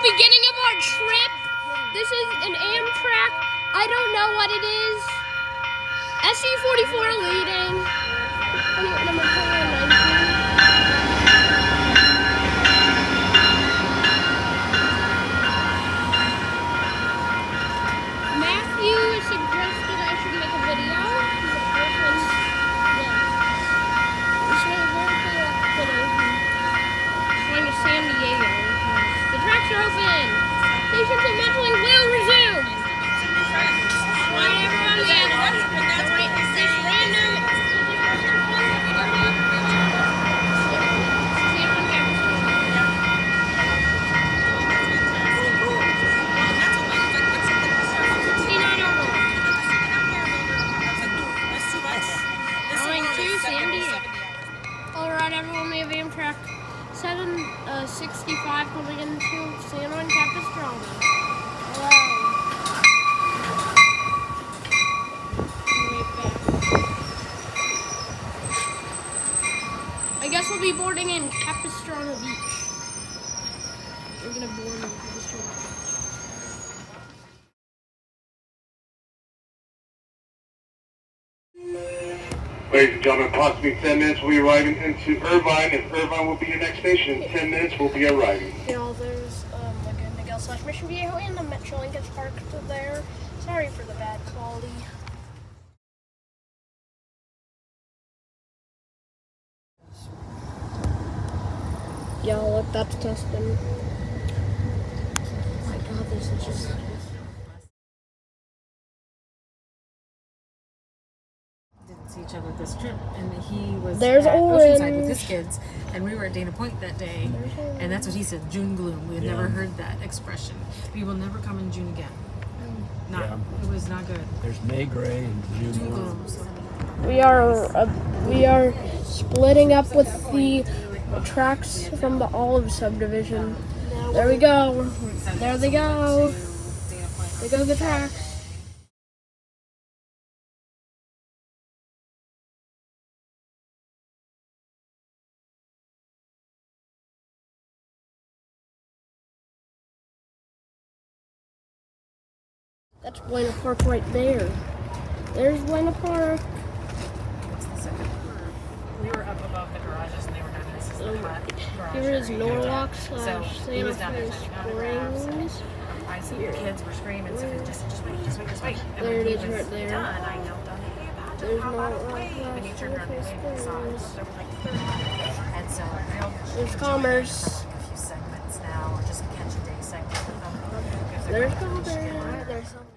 beginning of our trip. This is an Amtrak. I don't know what it is. SC44 leading. Number 419. Matthew suggested I should make a video. Going to San Diego. The tracks are open. Stations and metroing will resume. Alright, everyone, we have this random. Alright, everyone, we have Amtrak 765 coming into San Juan Capistrano. I guess we'll be boarding in Capistrano Beach. We're gonna board in Capistrano Beach. Ladies and gentlemen, approximately 10 minutes we'll be arriving into Irvine, and Irvine will be your next station. In 10 minutes we'll be arriving. You know, there's like a Miguel/Mission Viejo and the Metrolink is parked there. Sorry for the bad quality. Y'all, look, that's Tustin. Oh my God, there's such a... Didn't see each other this trip, and he was There's at Orange. Oceanside with his kids, and we were at Dana Point that day, and that's what he said, June gloom. We had never heard that expression. We will never come in June again. It was not good. There's May Gray and June gloom. We are splitting up with the tracks from the Olive subdivision. There we go. There they go. There go the tracks. That's Buena Park right there. There's Buena Park. We were up above the garages, and they were down there. This is the flat garage Here is area. Norwalk / So Santa he was down there Fe touching autographs, Springs. and I said, the kids were screaming, so just wait. And There when it he is was right there. done, I knelt on it. There's How about a Norwalk wave? And he / turned around and Santa Fe waved and saw it. Springs. There were like 30. And so There's Commerce. a few segments now, or just catch a day segment with them. There's Commerce. There's some.